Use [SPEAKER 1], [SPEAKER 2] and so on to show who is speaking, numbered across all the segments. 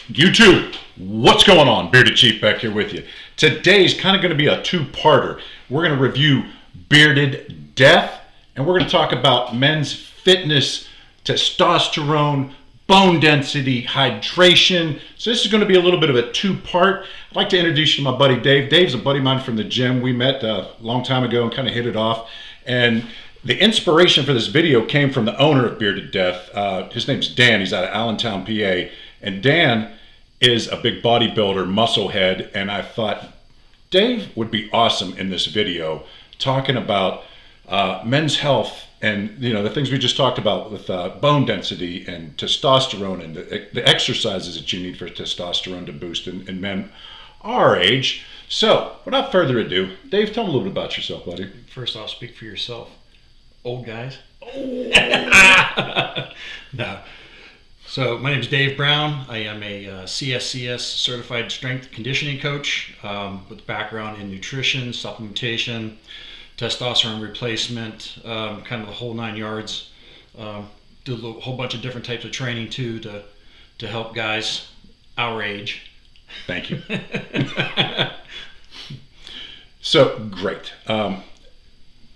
[SPEAKER 1] YouTube, what's going on? Bearded Chief back here with you. Today's kind of going to be a two-parter. We're going to review bearded death, and we're going to talk about men's fitness, testosterone, bone density, hydration. So this is going to be a little bit of a two-part. I'd like to introduce you to my buddy Dave. Dave's a buddy of mine from the gym. We met a long time ago and kind of hit it off. And the inspiration for this video came from the owner of Bearded Death. His name's Dan. He's out of Allentown, PA. And Dan is a big bodybuilder, muscle head, and I thought Dave would be awesome in this video talking about men's health and the things we just talked about with bone density and testosterone and the exercises that you need for testosterone to boost in men our age. So, without further ado, Dave, tell me a little bit about yourself, buddy.
[SPEAKER 2] First off, speak for yourself. Old guys. Oh. No. So my name is Dave Brown. I am a CSCS certified strength conditioning coach with a background in nutrition, supplementation, testosterone replacement, kind of the whole 9 yards. Do a whole bunch of different types of training too to help guys our age.
[SPEAKER 1] Thank you. So great.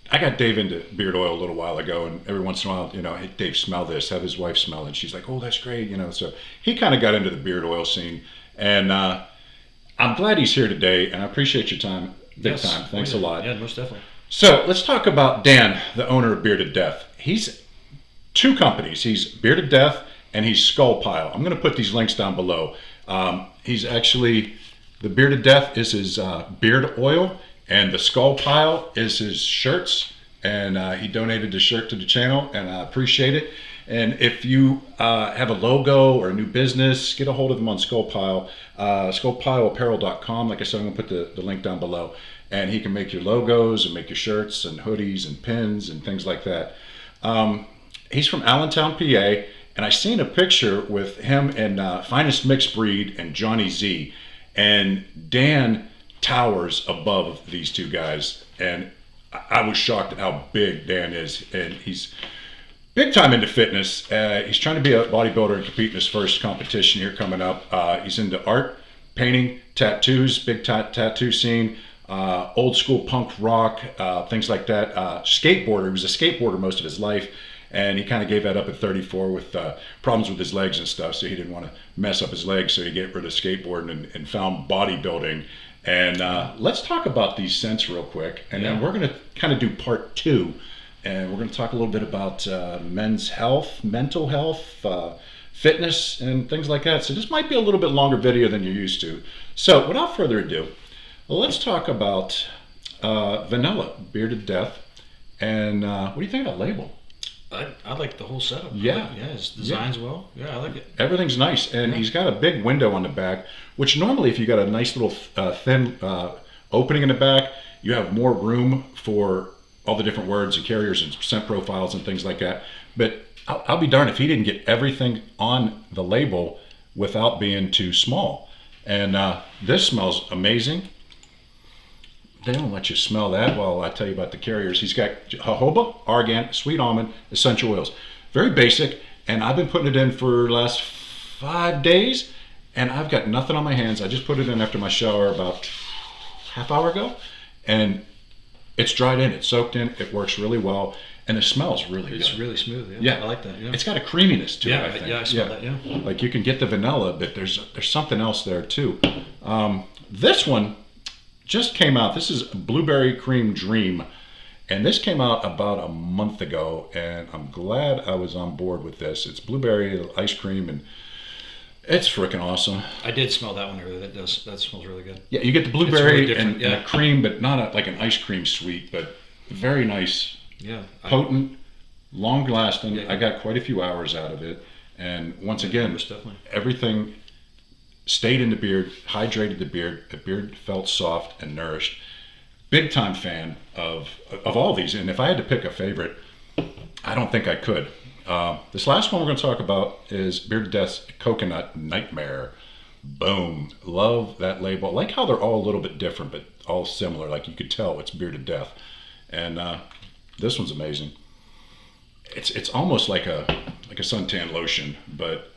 [SPEAKER 1] I got Dave into beard oil a little while ago, and every once in a while, hey, Dave, smell this. Have his wife smell it. And she's like, oh, that's great. So he kind of got into the beard oil scene, and I'm glad he's here today, and I appreciate your time, big time. Thanks a lot.
[SPEAKER 2] Yeah, most definitely.
[SPEAKER 1] So let's talk about Dan, the owner of Bearded Death. He's two companies. He's Bearded Death and he's Skull Pile. I'm going to put these links down below. He's actually, the Bearded Death is his beard oil, and the Skull Pile is his shirts, and he donated the shirt to the channel, and I appreciate it. And if you have a logo or a new business, get a hold of him on Skull Pile, skullpileapparel.com. Like I said, I'm going to put the link down below. And he can make your logos and make your shirts and hoodies and pins and things like that. He's from Allentown, PA, and I seen a picture with him and Finest Mixed Breed and Johnny Z. And Dan towers above these two guys, and I was shocked at how big Dan is, and he's big time into fitness. He's trying to be a bodybuilder and compete in his first competition here coming up. He's into art, painting, tattoos, big tattoo scene, old school punk rock, things like that. Skateboarder. He was a skateboarder most of his life, and he kind of gave that up at 34 with problems with his legs and stuff, so he didn't want to mess up his legs, so he got rid of skateboarding and found bodybuilding. And let's talk about these scents real quick, and then we're going to kind of do part 2, and we're going to talk a little bit about men's health, mental health, fitness, and things like that. So this might be a little bit longer video than you're used to. So without further ado, let's talk about Vanilla Bearded Death. And what do you think of that label?
[SPEAKER 2] I like the whole setup.
[SPEAKER 1] Yeah.
[SPEAKER 2] His design's well. Yeah, I like it.
[SPEAKER 1] Everything's nice, and he's got a big window on the back, which normally if you got a nice little thin opening in the back, you have more room for all the different words and carriers and scent profiles and things like that. But I'll be darned if he didn't get everything on the label without being too small. And this smells amazing. They don't let you smell that while I tell you about the carriers. He's got jojoba, argan, sweet almond, essential oils. Very basic, and I've been putting it in for the last 5 days, and I've got nothing on my hands. I just put it in after my shower about half hour ago, and it's dried in, it's soaked in, it works really well, and it smells really good.
[SPEAKER 2] It's really smooth. Yeah, I like that. Yeah.
[SPEAKER 1] It's got a creaminess to it, I think.
[SPEAKER 2] Yeah, I smell that. Yeah.
[SPEAKER 1] Like you can get the vanilla, but there's something else there too. This one just came out. This is Blueberry Cream Dream, and this came out about a month ago, and I'm glad I was on board with this. It's blueberry ice cream, and it's freaking awesome.
[SPEAKER 2] I did smell that one earlier. That smells really good.
[SPEAKER 1] Yeah, you get the blueberry
[SPEAKER 2] really
[SPEAKER 1] and a cream, but not like an ice cream sweet, but very nice.
[SPEAKER 2] Yeah.
[SPEAKER 1] Potent, long lasting. Yeah. I got quite a few hours out of it, and once again, everything stayed in the beard, hydrated the beard. The beard felt soft and nourished. Big time fan of all these, and if I had to pick a favorite, I don't think I could. This last one we're going to talk about is Bearded Death's Coconut Nightmare. Boom. Love that label. I like how they're all a little bit different, but all similar. Like you could tell it's Bearded Death. And this one's amazing. It's almost like a suntan lotion, but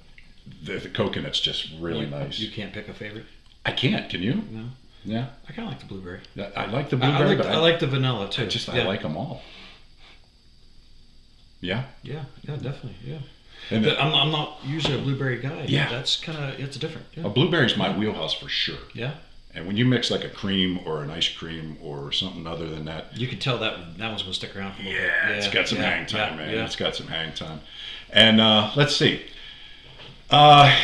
[SPEAKER 1] the coconut's just really nice.
[SPEAKER 2] You can't pick a favorite?
[SPEAKER 1] I can't. Can you?
[SPEAKER 2] No.
[SPEAKER 1] Yeah.
[SPEAKER 2] I kind of like the blueberry.
[SPEAKER 1] I like the blueberry, but
[SPEAKER 2] I like the vanilla too.
[SPEAKER 1] I like them all. Yeah.
[SPEAKER 2] Yeah, definitely. Yeah.
[SPEAKER 1] And
[SPEAKER 2] But I'm not usually a blueberry guy.
[SPEAKER 1] Yeah.
[SPEAKER 2] That's kind of, it's different. Yeah.
[SPEAKER 1] a blueberry's my wheelhouse for sure.
[SPEAKER 2] Yeah.
[SPEAKER 1] And when you mix like a cream or an ice cream or something other than that,
[SPEAKER 2] You can tell that one's going to stick around for a little bit.
[SPEAKER 1] it's got some hang time, man.
[SPEAKER 2] Yeah.
[SPEAKER 1] It's got some hang time. And let's see.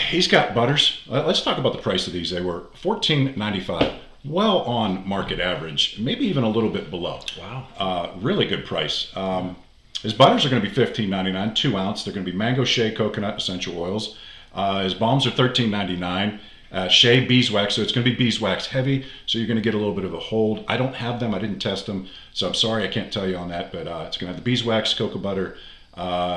[SPEAKER 1] He's got butters. Let's talk about the price of these. They were $14.95, well on market average, maybe even a little bit below.
[SPEAKER 2] Wow.
[SPEAKER 1] Really good price. His butters are going to be $15.99, 2 ounce. They're going to be mango, shea, coconut, essential oils. His balms are $13.99. Shea beeswax, so it's going to be beeswax heavy, so you're going to get a little bit of a hold. I don't have them, I didn't test them, so I'm sorry I can't tell you on that, but it's going to have the beeswax, cocoa butter,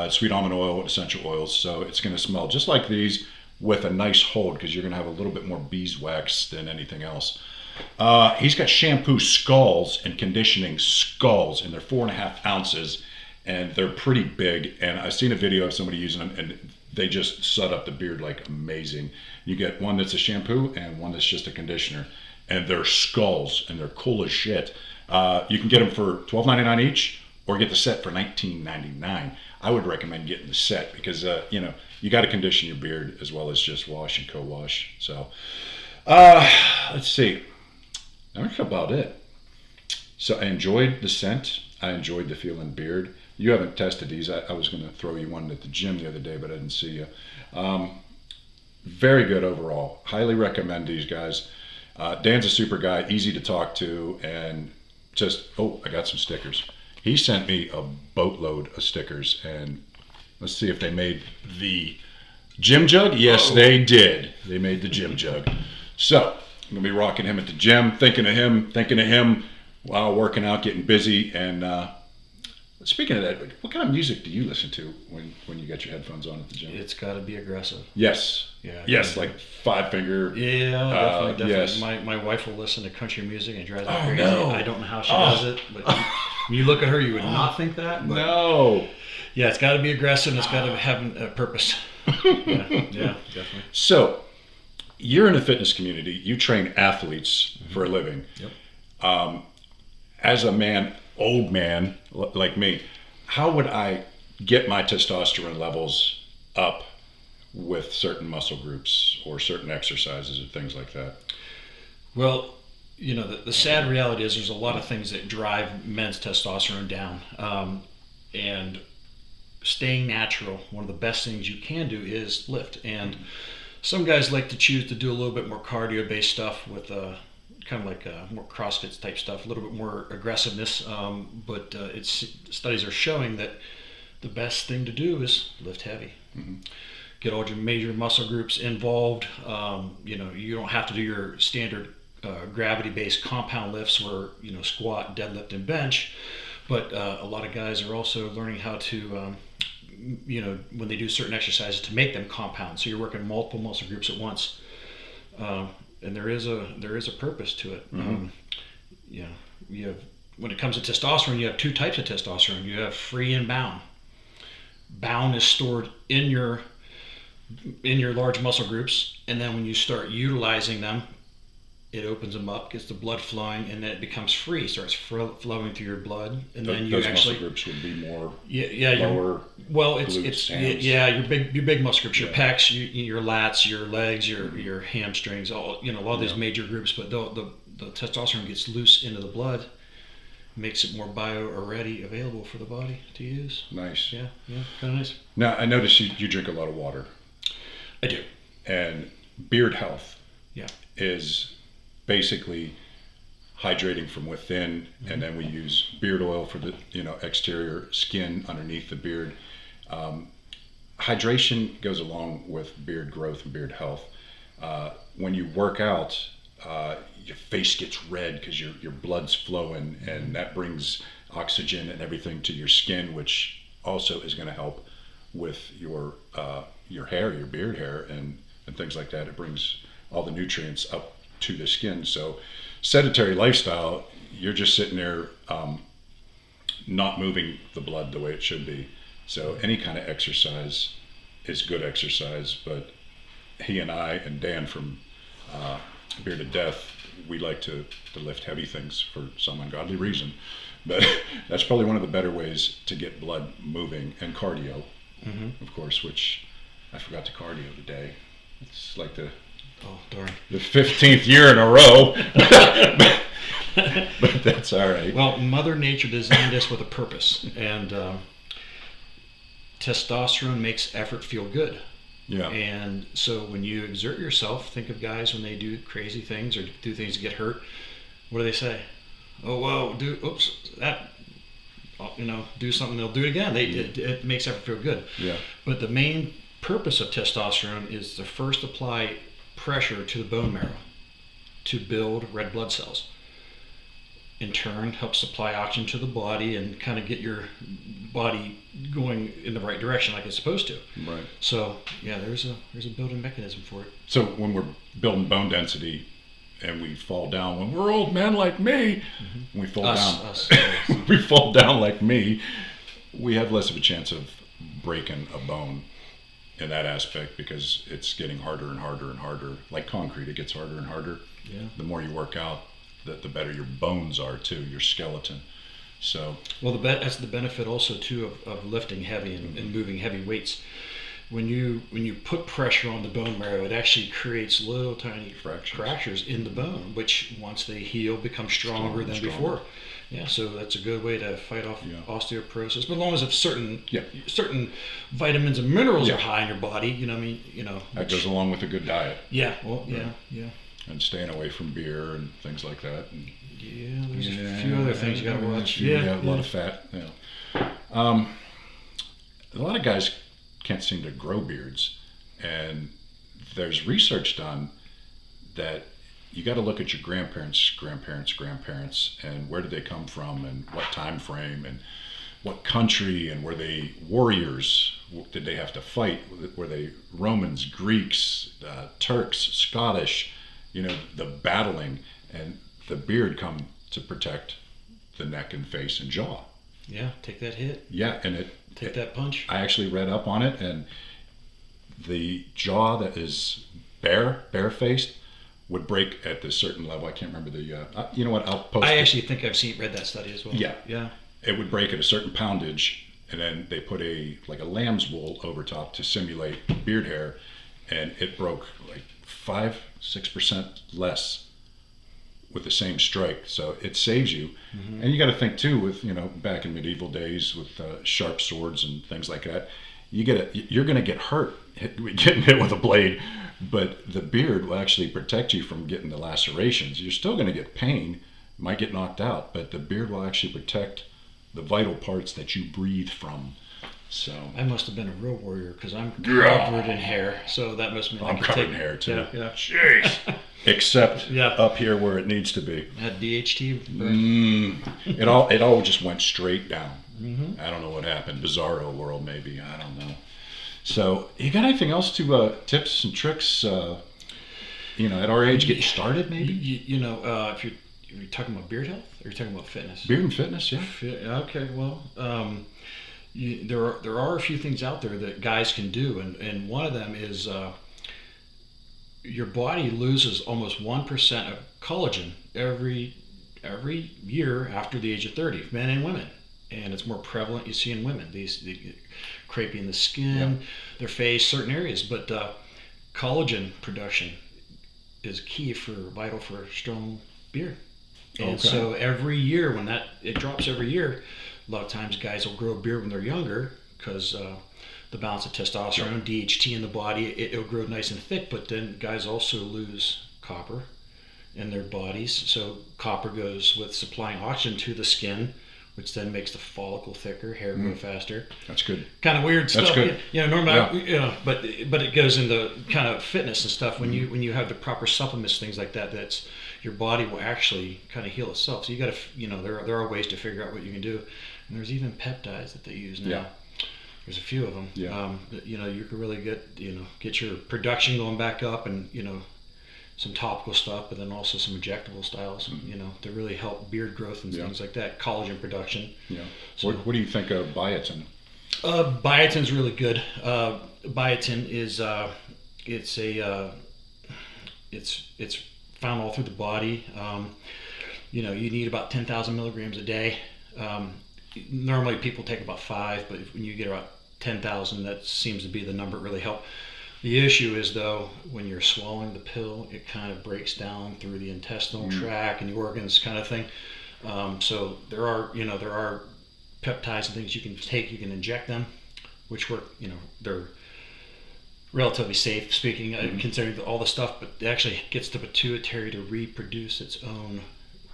[SPEAKER 1] sweet almond oil, essential oils, so it's going to smell just like these with a nice hold because you're going to have a little bit more beeswax than anything else. He's got shampoo skulls and conditioning skulls, and they're 4.5 ounces, and they're pretty big, and I've seen a video of somebody using them, and they just set up the beard like amazing. You get one that's a shampoo and one that's just a conditioner, and they're skulls and they're cool as shit. You can get them for $12.99 each, or get the set for $19.99. I would recommend getting the set because you got to condition your beard as well as just wash and co-wash. So let's see. That's about it. So I enjoyed the scent. I enjoyed the feeling beard. You haven't tested these. I was going to throw you one at the gym the other day, but I didn't see you. Very good overall. Highly recommend these guys. Dan's a super guy, easy to talk to, and I got some stickers. He sent me a boatload of stickers, and let's see if they made the gym jug. Yes, they did. They made the gym jug. So I'm going to be rocking him at the gym, thinking of him while working out, getting busy, and speaking of that, what kind of music do you listen to when you got your headphones on at the gym?
[SPEAKER 2] It's got to be aggressive.
[SPEAKER 1] Yes.
[SPEAKER 2] Yeah.
[SPEAKER 1] Yes, like 5 finger.
[SPEAKER 2] Yeah, definitely.
[SPEAKER 1] Yes.
[SPEAKER 2] My wife will listen to country music and drives me
[SPEAKER 1] Oh,
[SPEAKER 2] crazy.
[SPEAKER 1] no.
[SPEAKER 2] I don't know how she does it, but when you look at her, you would not think that. But
[SPEAKER 1] No.
[SPEAKER 2] yeah, it's got to be aggressive and it's got to have a purpose. yeah, definitely.
[SPEAKER 1] So, you're in the fitness community. You train athletes for a living.
[SPEAKER 2] Yep.
[SPEAKER 1] As a old man like me, how would I get my testosterone levels up with certain muscle groups or certain exercises or things like that?
[SPEAKER 2] Well, the sad reality is there's a lot of things that drive men's testosterone down. And staying natural, one of the best things you can do is lift. And some guys like to choose to do a little bit more cardio-based stuff with kind of like more CrossFit type stuff, a little bit more aggressiveness. But studies are showing that the best thing to do is lift heavy.
[SPEAKER 1] Mm-hmm.
[SPEAKER 2] Get all your major muscle groups involved. You don't have to do your standard gravity-based compound lifts where squat, deadlift, and bench. But a lot of guys are also learning how to, when they do certain exercises, to make them compound. So you're working multiple muscle groups at once, and there is a purpose to it.
[SPEAKER 1] Mm-hmm.
[SPEAKER 2] You have, when it comes to testosterone, you have 2 types of testosterone. You have free and bound. Bound is stored in your large muscle groups, and then when you start utilizing them, it opens them up, gets the blood flowing, and then it becomes free, starts flowing through your blood, and then you
[SPEAKER 1] those
[SPEAKER 2] actually
[SPEAKER 1] muscle groups would be more
[SPEAKER 2] lower. It's
[SPEAKER 1] glutes,
[SPEAKER 2] your big muscle groups, your pecs, your lats, your legs, your hamstrings, all a lot of these major groups. But the testosterone gets loose into the blood, makes it more already available for the body to use.
[SPEAKER 1] Nice.
[SPEAKER 2] Yeah, kind of nice.
[SPEAKER 1] Now I notice you drink a lot of water.
[SPEAKER 2] I do.
[SPEAKER 1] And beard health
[SPEAKER 2] is
[SPEAKER 1] basically hydrating from within, and then we use beard oil for the exterior skin underneath the beard. Hydration goes along with beard growth and beard health. When you work out, your face gets red because your blood's flowing, and that brings oxygen and everything to your skin, which also is going to help with your hair, your beard hair, and things like that. It brings all the nutrients up to the skin. So sedentary lifestyle, you're just sitting there not moving the blood the way it should be. So any kind of exercise is good exercise, but he and I and Dan from Bearded Death, we like to lift heavy things for some ungodly reason. But that's probably one of the better ways to get blood moving, and cardio, of course, which I forgot to cardio today. It's like the 15th year in a row. But that's all right.
[SPEAKER 2] Well, Mother Nature designed us with a purpose, and testosterone makes effort feel good.
[SPEAKER 1] Yeah.
[SPEAKER 2] And so when you exert yourself, think of guys when they do crazy things or do things to get hurt. What do they say? Oh, well, do something, they'll do it again. It makes effort feel good.
[SPEAKER 1] Yeah.
[SPEAKER 2] But the main purpose of testosterone is to first apply pressure to the bone marrow to build red blood cells. In turn, help supply oxygen to the body and kind of get your body going in the right direction like it's supposed to.
[SPEAKER 1] Right.
[SPEAKER 2] So yeah, there's a building mechanism for it.
[SPEAKER 1] So when we're building bone density and we fall down, when we're old men like me, we fall down. We fall down like me. We have less of a chance of breaking a bone in that aspect because it's getting harder and harder and harder. Like concrete, it gets harder and harder.
[SPEAKER 2] Yeah.
[SPEAKER 1] The more you work out, the better your bones are too, your skeleton. So
[SPEAKER 2] well, that's the benefit also too of lifting heavy and moving heavy weights. When you put pressure on the bone marrow, it actually creates little tiny fractures in the bone, which once they heal become stronger than before. Yeah, so that's a good way to fight off osteoporosis. But as long as if certain vitamins and minerals are high in your body,
[SPEAKER 1] that goes along with a good diet.
[SPEAKER 2] Yeah, well, yeah.
[SPEAKER 1] And staying away from beer and things like that. And
[SPEAKER 2] there's a few other things you got to watch.
[SPEAKER 1] A lot of fat. A lot of guys can't seem to grow beards, and there's research done that you got to look at your grandparents, and where did they come from, and what time frame, and what country, and were they warriors? Did they have to fight? Were they Romans, Greeks, Turks, Scottish? The battling, and the beard come to protect the neck and face and jaw.
[SPEAKER 2] Yeah, take that hit.
[SPEAKER 1] Yeah, and
[SPEAKER 2] take that punch.
[SPEAKER 1] I actually read up on it, and the jaw that is bare-faced would break at this certain level. I can't remember the. You know what? I'll post.
[SPEAKER 2] I actually think I've read that study as well.
[SPEAKER 1] Yeah. It would break at a certain poundage, and then they put a lamb's wool over top to simulate beard hair, and it broke like 5-6% less with the same strike. So it saves you. And you got to think too, with back in medieval days with sharp swords and things like that, you're going to get hurt getting hit with a blade, but the beard will actually protect you from getting the lacerations. You're still going to get pain, might get knocked out, but the beard will actually protect the vital parts that you breathe from. So
[SPEAKER 2] I must have been a real warrior because I'm covered in hair. So that must mean
[SPEAKER 1] I'm covered in hair too.
[SPEAKER 2] Yeah.
[SPEAKER 1] Jeez. Except up here where it needs to be.
[SPEAKER 2] Had DHT.
[SPEAKER 1] It all just went straight down. I don't know what happened. Bizarro world maybe. I don't know. So you got anything else to tips and tricks? At our age, getting started maybe.
[SPEAKER 2] If you're talking about beard health, or you're talking about fitness.
[SPEAKER 1] Beard and fitness, yeah.
[SPEAKER 2] Okay, well. There are a few things out there that guys can do, and one of them is your body loses almost 1% of collagen every year after the age of 30, men and women, and it's more prevalent you see in women. These crepey in the skin, their face, certain areas, but collagen production is vital for a strong beard. And so every year when it drops every year. A lot of times guys will grow a beard when they're younger because the balance of testosterone, DHT in the body, it'll grow nice and thick, but then guys also lose copper in their bodies. So copper goes with supplying oxygen to the skin, which then makes the follicle thicker, hair grow faster.
[SPEAKER 1] That's good.
[SPEAKER 2] Kind of weird stuff.
[SPEAKER 1] That's good.
[SPEAKER 2] Normally, but it goes into kind of fitness and stuff. When you have the proper supplements, things like that, that's your body will actually kind of heal itself. So you got to, there are ways to figure out what you can do. And there's even peptides that they use now. There's a few of them. You can really get your production going back up, and some topical stuff, but then also some injectable styles. To really help beard growth and things like that, collagen production.
[SPEAKER 1] Yeah. So, what do you think of biotin?
[SPEAKER 2] Biotin's really good. Biotin is it's a it's found all through the body. You know, you need about 10,000 milligrams a day. Normally people take about 5, but when you get about 10,000, that seems to be the number that really help. The issue is, though, when you're swallowing the pill, it kind of breaks down through the intestinal tract and the organs, kind of thing. So there are, you know, there are peptides and things you can take. You can inject them, which work. You know, they're relatively safe, speaking, considering all the stuff. But it actually gets the pituitary to reproduce its own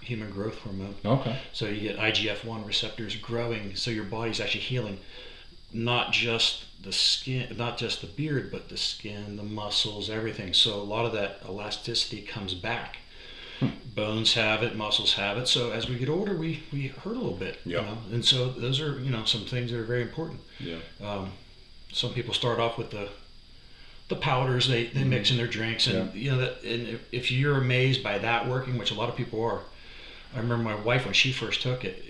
[SPEAKER 2] human growth hormone.
[SPEAKER 1] Okay.
[SPEAKER 2] So you get IGF-1 receptors growing, so your body's actually healing not just the skin, not just the beard, but the skin, the muscles, everything. So a lot of that elasticity comes back. Bones have it, muscles have it. So as we get older, we hurt a little bit.
[SPEAKER 1] Yeah.
[SPEAKER 2] You know? And so those are, you know, some things that are very important.
[SPEAKER 1] Yeah.
[SPEAKER 2] Some people start off with the powders they mix in their drinks, and you know that. And if you're amazed by that working, which a lot of people are. I remember my wife when she first took it.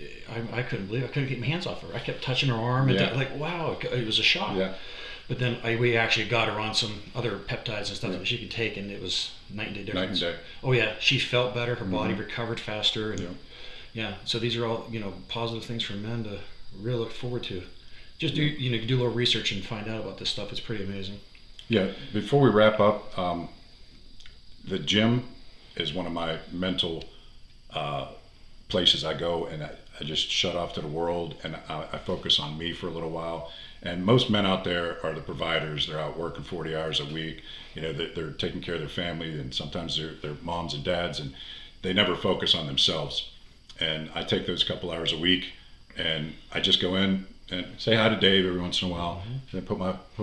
[SPEAKER 2] I couldn't believe it. I couldn't get my hands off her. I kept touching her arm, and like, wow, it was a shock.
[SPEAKER 1] Yeah.
[SPEAKER 2] But then we actually got her on some other peptides and stuff that she could take, and it was night and day difference.
[SPEAKER 1] Night and day.
[SPEAKER 2] Oh yeah, she felt better. Her body recovered faster, and so these are all, you know, positive things for men to really look forward to. Just do, you know, do a little research and find out about this stuff. It's pretty amazing.
[SPEAKER 1] Yeah. Before we wrap up, the gym is one of my mental places I go, and I just shut off to the world, and I focus on me for a little while. And most men out there are the providers. They're out working 40 hours a week. You know, they're taking care of their family, and sometimes they're moms and dads, and they never focus on themselves. And I take those couple hours a week, and I just go in and say hi to Dave every once in a while, and then put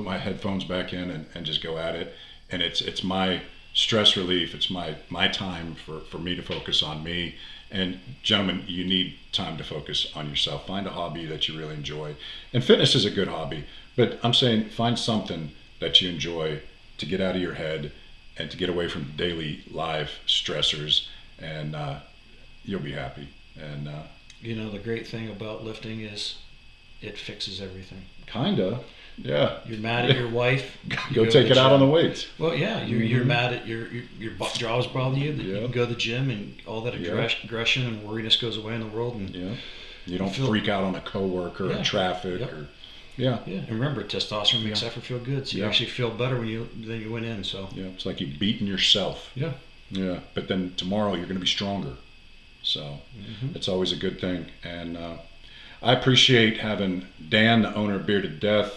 [SPEAKER 1] my headphones back in and just go at it. And it's my stress relief. It's my time for me to focus on me. And gentlemen, you need time to focus on yourself. Find a hobby that you really enjoy. And fitness is a good hobby, but I'm saying find something that you enjoy to get out of your head and to get away from daily life stressors, and you'll be happy. And
[SPEAKER 2] you know, the great thing about lifting is it fixes everything.
[SPEAKER 1] Kinda. Yeah.
[SPEAKER 2] You're mad at your wife.
[SPEAKER 1] Go take it out on the weights.
[SPEAKER 2] Well, yeah, you're mad at your job's bothering you. You can go to the gym, and all that aggression and worriness goes away in the world. And
[SPEAKER 1] you don't freak out on a coworker or traffic. Or,
[SPEAKER 2] And remember, testosterone makes effort feel good, so you actually feel better than you went in. So
[SPEAKER 1] it's like you've beaten yourself. Yeah. But then tomorrow you're going to be stronger. So it's always a good thing. And I appreciate having Dan, the owner of Bearded Death,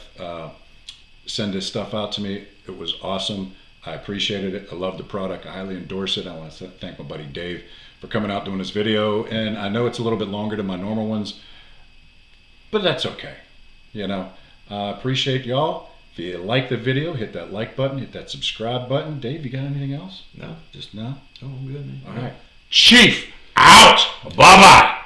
[SPEAKER 1] send this stuff out to me. It was awesome. I appreciated it. I love the product. I highly endorse it. I want to thank my buddy Dave for coming out doing this video. And I know it's a little bit longer than my normal ones, but that's okay. You know, I appreciate y'all. If you like the video, hit that like button, hit that subscribe button. Dave, you got anything else?
[SPEAKER 2] No, just
[SPEAKER 1] no.
[SPEAKER 2] Oh, I'm good, man.
[SPEAKER 1] All right. Chief out. Bye-bye.